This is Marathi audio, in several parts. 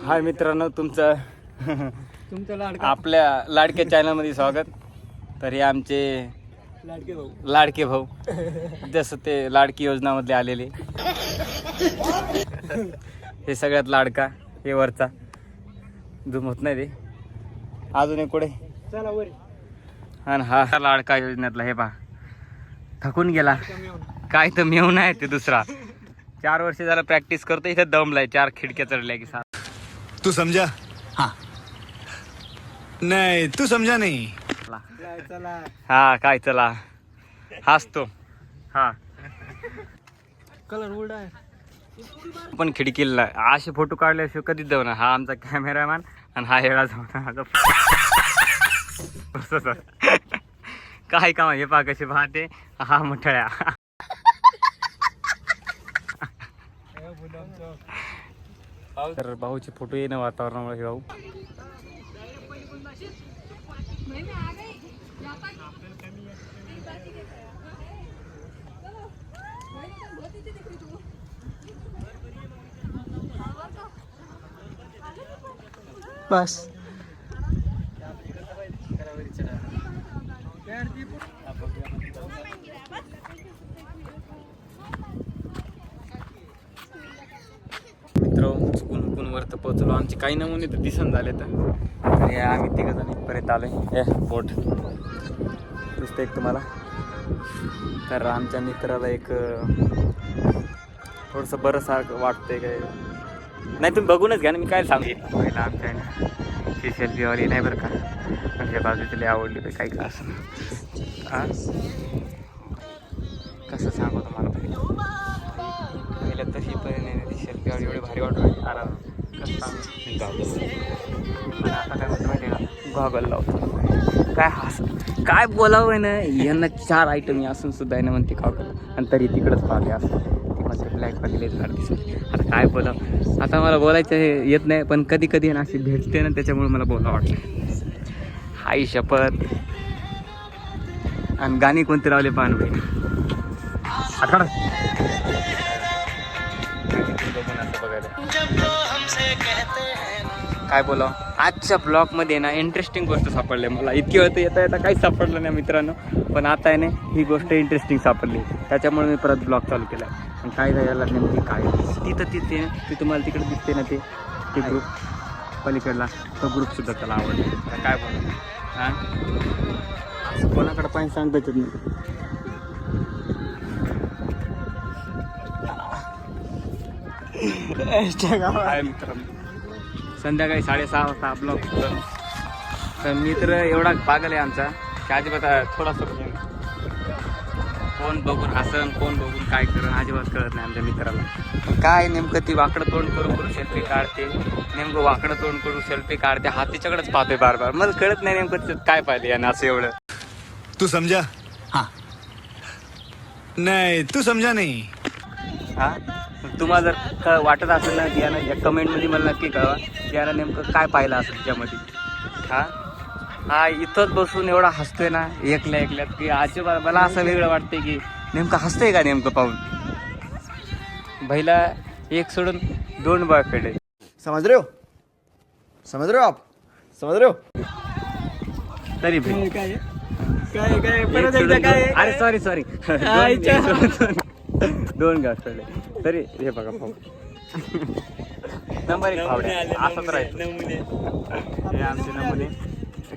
हाय मित्रांनो, तुमचं आपल्या लाडक्या चॅनलमध्ये स्वागत. तर हे आमचे लाडके भाऊ जसं ते लाडकी योजनामधले आलेले. हे सगळ्यात लाडका, हे वरचा झूम होत नाही ते अजून एक कुठे. आणि हा लाडका योजनेतला हे पहा थकून गेला. काय तर मेवून आहे ते दुसरा. 4 वर्ष झाला प्रॅक्टिस करतो, इथे दमलाय. 4 खिडक्या चढल्या की साथ. तू समझा? हाँ. नहीं तू समझा नहीं. हा काय चला हसतो. हा कलर उलटा आहे पण खिडकीला असे फोटो काढल्याशिवाय कधीच जाऊ ना. हा आमचा कॅमेरामॅन आणि हा येडा जाऊ. काय काम हे पहा कसे पाहते. हा मोठ्या तर भाऊचे फोटो येणं वातावरणामुळे. भाऊ बस चुकून वरत पोहोचलो. आमचे काही नमुने तर दिसन झाले. तर हे आम्ही 3 जण इथपर्यंत आलोय. हे बोट दिसतं एक तुम्हाला. तर आमच्या मित्राला एक थोडंसं बरं सारखं वाटतंय. काय नाही तुम्ही बघूनच घ्या ना, मी काय सांगेन. पहिला आमच्या ही सेल्फीवाली नाही बरं का, म्हणजे बाजूची लई आवडली पाहिजे. काही का असं हां कसं सांगू तुम्हाला. पहिलं तशी पण ती सेल्फीवाली एवढी भारी वाटली. कसं सांगू. आता काय म्हणतो माहिती का, गॉगल लावतो. काय काय बोलावं आहे ना यांना. 4 आयटम असून सुद्धा आहे ना म्हणते गॉगल, आणि तरी तिकडंच पाहिले असं. ती म्हणजे ब्लॅकवाली लई झाड दिसत. आता काय बोलावं. आता मला बोलायचं हे येत नाही, पण कधी कधी ना अशी भेटते ना, त्याच्यामुळे मला बोलावं वाटलं. हाई शपथ. आणि गाणी कोणते लावले पाहण भाई. आता काय बोलावं. आजच्या ब्लॉगमध्ये ना इंटरेस्टिंग गोष्ट सापडली मला. इतकी वेळ तर येता काहीच सापडलं नाही मित्रांनो, पण आता आहे ना ही गोष्ट इंटरेस्टिंग सापडली. त्याच्यामुळे मी परत ब्लॉग चालू केला. आणि काय झालं नेमकी काय तिथे ती तुम्हाला तिकडे दिसते ना, ते ग्रुप पलीकडला तो ग्रुपसुद्धा त्याला आवडला. काय बोला हां असं कोणाकडे पाहिजे सांगता येत नाही. मित्रांनो संध्याकाळी 6:30 वाजता ब्लॉग. तर मित्र एवढा पागल आहे आमचा की अजिबात थोडासा कोण बघून हसन कोण बघून काय करण अजिबात कळत नाही आमच्या मित्राला. काय नेमकं ती वाकडं तोंड करून सेल्फी काढते. नेमकं वाकडं तोंड करून सेल्फी काढते. हा तिच्याकडेच पाहतोय बार मला कळत नाही नेमकं त्यात काय पाहिजे यानं असं एवढं. तू समझा? हाँ. नहीं तू समझा नहीं. हां तुम्हाला जर वाटत असेल ना की यानं या कमेंटमध्ये मला नक्की कळवा की यानं नेमकं काय पाहिलं असेल त्याच्यामध्ये. हा इथंच बसून एवढा हसतोय ना एकल्यात की अजिबात मला असं वेगळं वाटतंय की नेमकं हसतंय का नेमकं पाहून. पहिला एक सोडून 2 बॉयफ्रेंड आहे. समझ रहे हो आप? समझ रहे हो? तरी काय परत एकदा काय. अरे सॉरी 2 गर्लफ्रेंड आहे. तरी हे बघा पाहू नंबर 1 फावड्या असंच राहील. हे आमचे नमुने.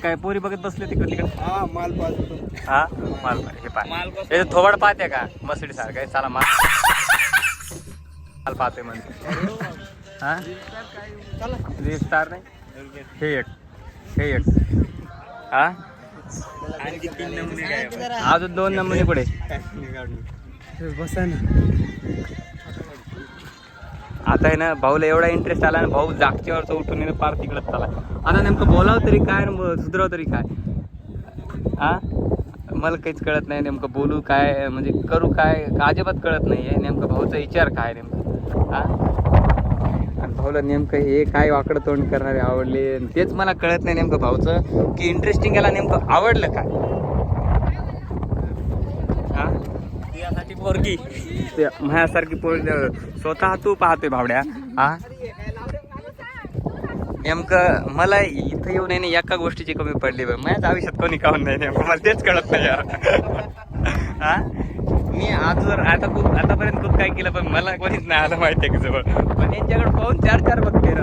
काय पोरी बघत बसले तिकडे. हा माल पाहतो. हा माल हे पाय थोबड पाहते का मसडी सारखं. चला माल पाहतोय म्हणते. हा स्टार नाही हे एक हा आणखी 3 नमुने. अजून 2 नमुने पुढे बसा ना. आता आहे ना भाऊला एवढा इंटरेस्ट आला ना, भाऊ जागच्यावरच उठून येणं पार तिकडंच चाला. आता नेमकं बोलावं तरी काय सुधराव तरी काय. हा मला काहीच कळत नाही नेमकं बोलू काय म्हणजे करू काय अजिबात कळत नाही आहे. नेमकं भाऊचा विचार काय नेमकं. हा आणि भाऊला नेमकं हे काय वाकडं तोंड करणारे आवडले तेच मला कळत नाही नेमकं भाऊचं की इंटरेस्टिंग याला नेमकं आवडलं काय. हा त्यासाठी पोरगी माझ्यासारखी पोरगी स्वतः तू पाहतोय भावड्या. हा नेमकं मला इथं येऊन आहे ना एका गोष्टीची कमी पडली बघ, माझ्या आयुष्यात कोणी काहून नाही नेमकं मला तेच कळत नाही यार. हा मी आतापर्यंत खूप काय केलं पण मला कोणीच नाही आलं माहिती आहे की जवळ, पण यांच्याकडे पाहून 4 बघते ना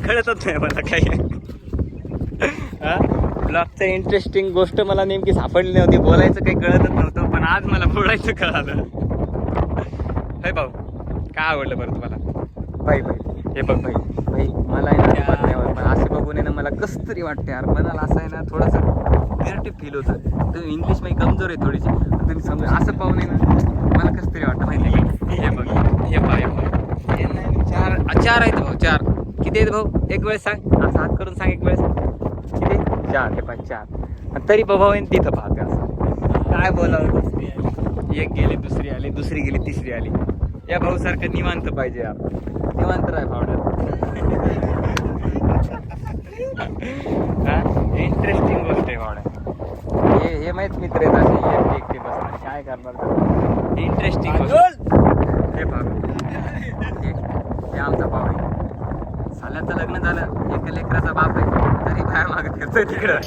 कळतच नाही मला काही. हा ब्लॉगचं इंटरेस्टिंग गोष्ट मला नेमकी सापडली नव्हती, बोलायचं काही कळतच नव्हतं, पण आज मला बोलायचं कळालं. हे भाऊ काय आवडलं बरं तुम्हाला? भाई हे बघ भाई मला आहे ना अजिबात नाही आवडत, पण असे बघून आहे ना मला कसं तरी वाटतं यार, मनाला असं आहे ना थोडंसं निगेटिव्ह फील होतं. तुम्ही इंग्लिश मध्ये कमजोर आहे थोडीशी, तुम्ही समजा असं पाहून आहे ना मला कसं तरी वाटतं माहिती आहे का? हे बघ हे चार आहेत भाऊ, 4 किती आहेत भाऊ? एक वेळेस सांग, असं हात करून सांग एक वेळेस किती? 4. हे 4 तरी भाऊ तिथं पाहते असं काय बोलावं. एक गेली दुसरी आली, दुसरी गेली तिसरी आली. या भाऊ सारखं निवांत पाहिजे यार, निवांत राय भावड्यात. इंटरेस्टिंग गोष्ट आहे भावड्या, हे माहित मित्र आहेत असे एकटे बसणार काय करणार. इंटरेस्टिंग गोष्ट हे भाऊ, हे आमचा पाहुणे साल्याचं लग्न झालं, एका लेकराचा बाप आहे तरी बाहेर मागत फिरतोय तिकडं.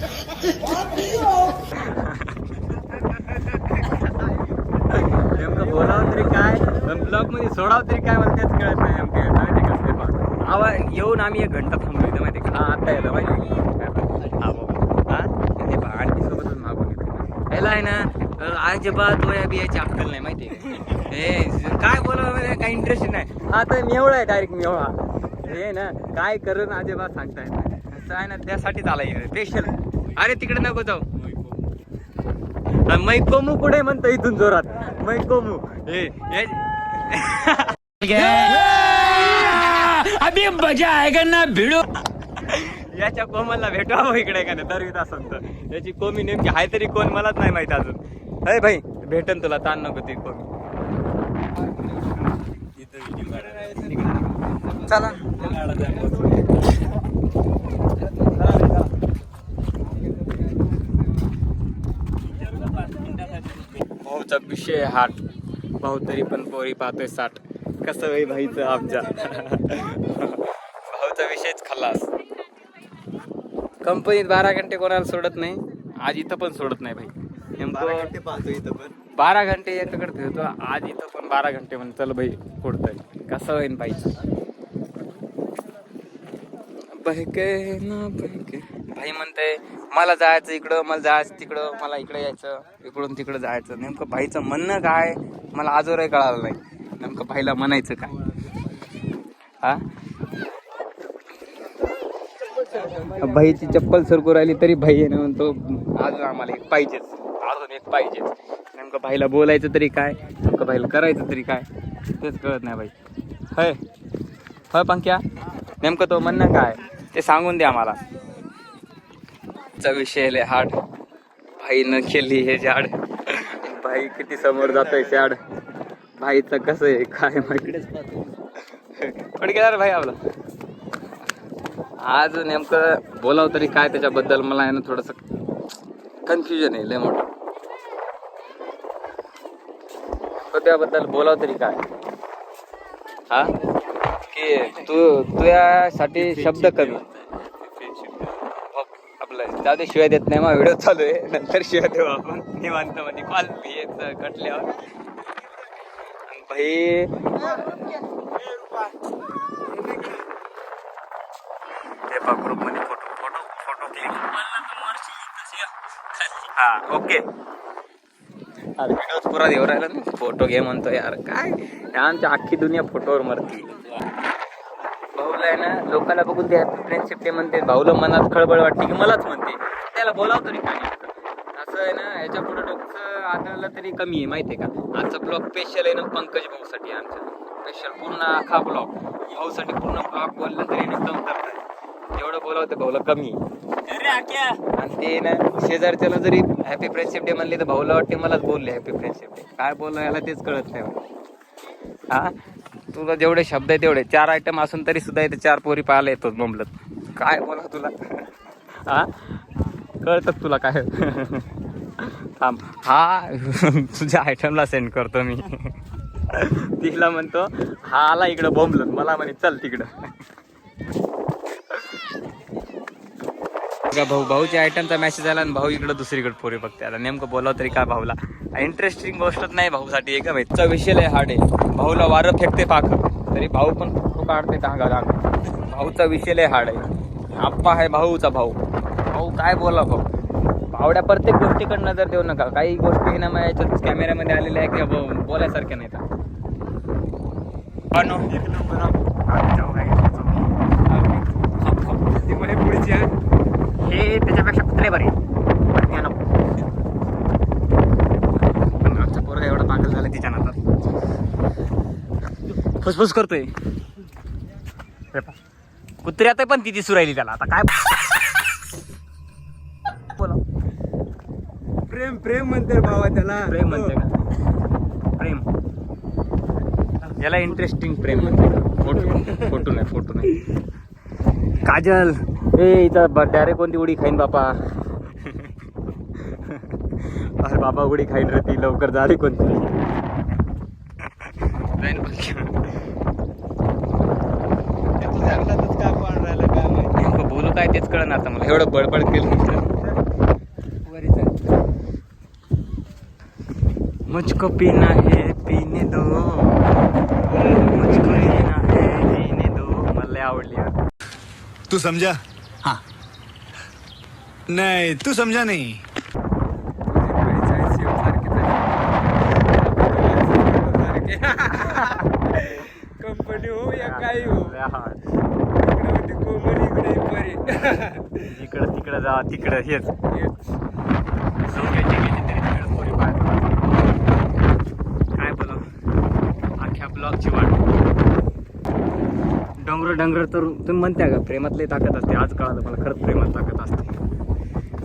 नेमकं बोलावं तरी काय, ब्लॉग मध्ये सोडावं तरी काय मला तेच कळत नाही नेमकं. माहिती का आवाज येऊन आम्ही 1 घंटा थांबलो इथं माहिती का? आता यायला माहिती हा बाबा, हा आणखी सोबतच मागून येतो याला आहे ना अजिबात वया बियाची अक्कल नाही माहिती हे काय बोलावं काही इंटरेस्ट नाही. हा तर मेवळा आहे, डायरेक्ट मेवळा हे ना काय करून अजिबात सांगता येत नाही. असं आहे ना त्यासाठीच आला स्पेशल. अरे तिकडे नको जाऊ, मैकोमू पुढे म्हणतो इथून जोरात मैकोमू. हे अभी मजा आएगा ना भिडो. याच्या कोमलला भेटावं इकडे का नाही दरवीत असेल तर. याची कोमी नेमकी हाय तरी कोण मलाच नाही माहित अजून. अरे भाई भेटन तुला, ताण नको ती कोमी. चला भाऊचा विषय हाट, भाऊ तरी पण पोरी पाहतोय 60. कसं होई भाईचं आमच्या भाऊचा विषयच खल्लास. कंपनीत 12 घंटे कोणाला सोडत नाही, आज इथं पण सोडत नाही भाई. नेमकं 12 घंटे पाहतो इथं पण, 12 घंटे एकाकडे फिरतो, आज इथं पण 12 घंटे म्हणून चल भाई फोडतोय. कसं होईन भाईचं बहके ना बहके. भाई म्हणतंय मला जायचं इकडं, मला जायचं तिकडं, मला इकडे यायचं, इकडून तिकडं जायचं. नेमकं भाईचं म्हणणं काय मला आजवरही कळालं नाही. नेमकं भाईला म्हणायचं काय? हा भाईची चप्पल सरकू राहिली तरी भाई आहे ना म्हणतो अजून आम्हाला एक पाहिजेच, अजून एक पाहिजेच. नेमकं भाईला बोलायचं तरी काय, नेमकं भाईला करायचं तरी काय तेच कळत नाही भाई. हय हय पंक्या, नेमकं तो म्हणणं काय ते सांगून द्या आम्हाला. चा विषय लय हार्ड, भाई न केली हे झाड, भाई किती समोर जातोय झाड. भाईचं कसं आहे काय माहितीच पण गेला भाई आपला. आज नेमकं बोलावं तरी काय त्याच्याबद्दल मला आहे ना थोडस कन्फ्युजन आहे लय मोठं. त्याबद्दल बोलावं तरी काय, हा की तुझ्यासाठी शब्द कमी. आपलं जाऊ शिवाय देत नाही मग व्हिडिओ चालू आहे, नंतर शिवाय देऊ आपण निवांत मध्ये कॉल कटल्यावर. भाई ग्रुप मध्ये फोटो क्लिक. हा ओके, व्हिडिओच पुरा देऊ राहिला ना, फोटो घे म्हणतो यार. काय आमच्या अख्खी दुनिया फोटोवर मरती. भाऊला आहे ना लोकांना बघून ते फ्रेंडशिप डे म्हणते, भाऊला मनात खळबळ वाटते की मलाच म्हणते. त्याला बोलावं तरी काय असं आहे ना. याच्या पुढे डोकं आदळलं तरी कमी आहे माहितीये का. आजचा ब्लॉग स्पेशल आहे ना पंकज भाऊसाठी, आमचा स्पेशल पूर्ण अख्खा ब्लॉग भाऊसाठी. पूर्ण ब्लॉग बोललं तरी एकदम करताय, जेवढं बोलावं भाऊला कमी. आणि ते ना शेजारच्याला जरी हॅपी फ्रेंडशिप डे म्हणले तर भाऊला वाटते मलाच बोलले हॅपी फ्रेंडशिप डे. काय बोललो याला तेच कळत नाही. हा तुला जेवढे शब्द आहे तेवढे 4 आयटम असून तरी सुद्धा इथे 4 पोरी पाहायला येतोच बोंबलत. काय बोला तुला हा कळत तुला काय. थांब हा तुझ्या आयटमला सेंड करतो मी. तिला म्हणतो हा आला इकडं बोंबलत, मला म्हणे चल तिकडं. बघा भाऊ भाऊच्या आयटमचा मेसेज आला आणि भाऊ इकडं दुसरीकडे पोरी बघते. आता नेमकं बोलावं तरी काय भाऊला. इंटरेस्टिंग गोष्टच नाही भाऊसाठी एक माहितीचा विषय लय हार्ड आहे. भाऊला वारं फेकते पाक तरी भाऊ पण फोटो काढते धागा धागा. भाऊचा विषय लय हार्ड आहे. आप्पा आहे भाऊचा भाऊ. भाऊ काय बोला भाऊ. भावड्या प्रत्येक गोष्टीकडे नजर देऊ नका. काही गोष्टी ना माझ्या याच्यात कॅमेऱ्यामध्ये आलेल्या आहे की बोलायसारख्या नाही. हे त्याच्यापेक्षा कुत्रे बरे. आमचा पोरगा एवढा पागल झाला तिच्या नातात फुसफुस करतोय. कुत्र्यात पण ती दिसू राहिली त्याला. आता काय बोला. प्रेम प्रेम म्हणते भावा त्याला. प्रेम म्हणते का? प्रेम याला इंटरेस्टिंग प्रेम म्हणते का? फोटो फोटो नाही फोटो नाही. काजल ए इथं डायरेक्ट कोणती उडी खाईन बापा. अरे बाबा उडी खाईन रे ती. लवकर जा रे कोणती. नेमकं बोलू काय तेच कळणार आता मला. एवढं बडबड केलं. मुझको पीना है पीने दो. मुझको पीना है पीने दो. मला लय आवडली. तू समझा? हाँ. नहीं तू समझा नहीं. कंपनी हो या काही हो. इकडे होती कोमल इकडे परी. जिकडं तिकडं जा तिकडं हेच. काय बोला अख्ख्या ब्लॉगची वाट. डोंगर तर तुम्ही म्हणता का प्रेमातली ताकद असते. आज कळालं मला खरंच प्रेमात ताकद असते.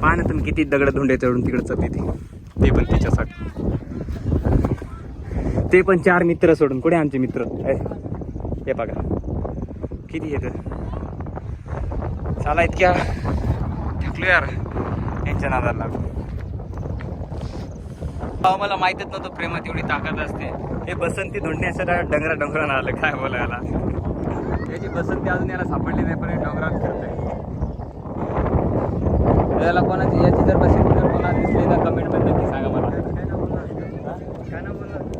पाहा ना तुम्ही किती दगड धुंडे चढून तिकडे चढते ते पण तिच्यासाठी. ते पण 4 मित्र सोडून. कुठे आमचे मित्र हे बघा किती येत. चला इतक्या थकलो यार यांच्या नादाला लागून. मला माहितच नव्हतं प्रेमात एवढी ताकद असते. हे बसंती धुंडण्याच्या डोंगरानं आलं. काय बोलायला याची बसंती अजून याला सापडली नाही पण डोंगरात फिरतोय. याला कोणाची याची जर बसंती जर कोणाला दिसली ना कमेंटमध्ये नक्की सांगा मला.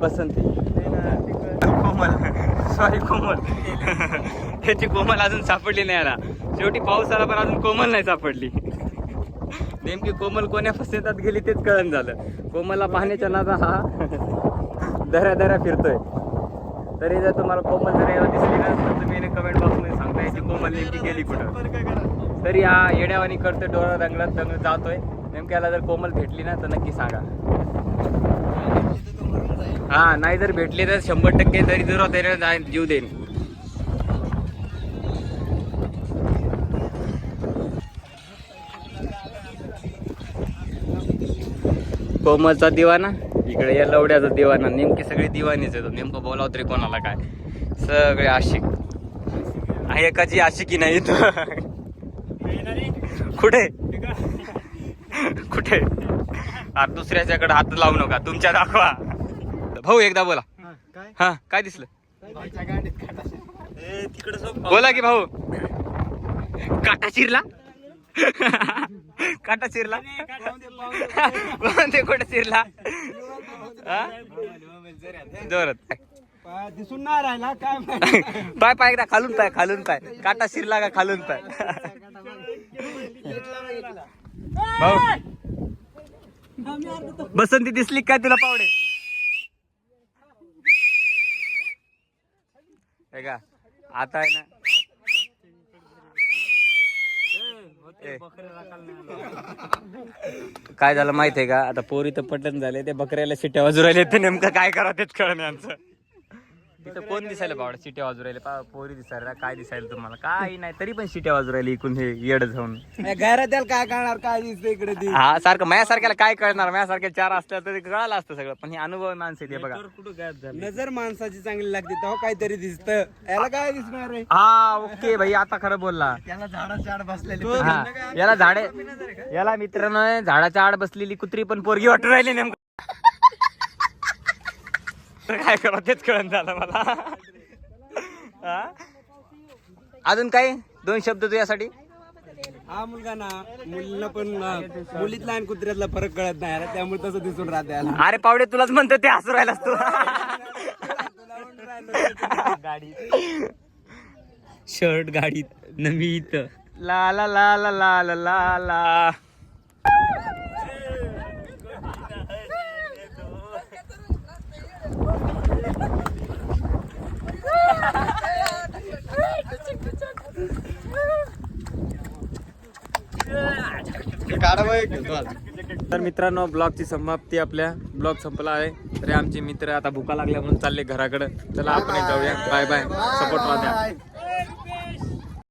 बसंती कोमल सॉरी कोमल. ह्याची कोमल अजून सापडली नाही याला. शेवटी पाऊस आला पण अजून कोमल नाही सापडली. नेमकी कोमल कोण्या फसवतात गेली तेच कळण झालं. कोमलला पाहण्याच्या नादा हा दऱ्या फिरतोय. तरी जर तुम्हाला कोमल जर याला दिसली ना तर तुम्ही कमेंट बॉक्समध्ये सांगता याची कोमल नेमकी गेली कुठं. तरी हा येड्यावानी करतोय डोळा रंगलात जातोय. नेमकी याला जर कोमल भेटली ना तर नक्की सांगा. हा नाही जर भेटली तर 100% तरी जर जीव देईन. कोमलचा दिवाना इकडे या लवड्याचा दिवाना. नेमकी सगळी दिवानीच येतो. नेमकं बोलावं तरी कोणाला काय. सगळे आशिक. एकाची आशिकी नाही इथं. कुठे कुठे आता दुसऱ्याच्याकडे हात लावू नका. तुमच्या दाखवा. भाऊ एकदा बोला. हा काय दिसलं बोला की भाऊ. काटा चिरला. काटा चिरला. कुठे चिरला जोरात. दिसून नाही राहिला काय. पाय पाय एकदा खालून पाय काटा शिरला का खालून पाय. भाऊ बसंती दिसली काय तुला पावडे. हे का आता आहे ना काय झालं माहित आहे का. आता पोरी तर पटन झाले. ते बकऱ्याला शिट्या वाजू राहिले. ते नेमकं काय करावं तेच कळण यांचं. तिथं कोण दिसायला बावडा शिट्या वाजू राहिले. पोरी दिसायला काय दिसायला तुम्हाला काही नाही तरी पण शिट्या वाजू राहिली. इकून हे येड जाऊन घरात त्याला काय कळणार काय दिसतं इकडे ती. हा सारखं माझ्यासारख्याला काय कळणार. माझ्यासारख्या 4 असल्या तरी कळालं असतं सगळं. पण हे अनुभव माणसं ते बघा. नजर माणसाची चांगली लागते तेव्हा काहीतरी दिसतं. याला काय दिसणार आहे. हा ओके भाई आता खरं बोलला. त्याला झाडाच्या आड बसलेले. हा याला मित्रांनो झाडाच्या आड बसलेली कुत्री पण पोरगी वाटून राहिली. नेमकं काय करावं तेच कळण झालं मला. अजून काय 2 शब्द तुझ्यासाठी. हा मुलगा ना मुलीला पण मुलीतला आणि कुत्र्यातला फरक कळत नाही रे, त्यामुळे तसं दिसून राहते याला. अरे पावडे तुलाच म्हणतो ते हसू राहिलास तू शर्ट गाडीत नवी इथं ला ला ला ला ला ला ला ला. तर मित्रांनो ब्लॉगची समाप्ती, आपल्या ब्लॉग संपला आहे. तरी आमचे मित्र आता भुका लागल्या म्हणून चालले घराकडे. चला आपण जाऊया. Bye bye. सपोर्ट द्या.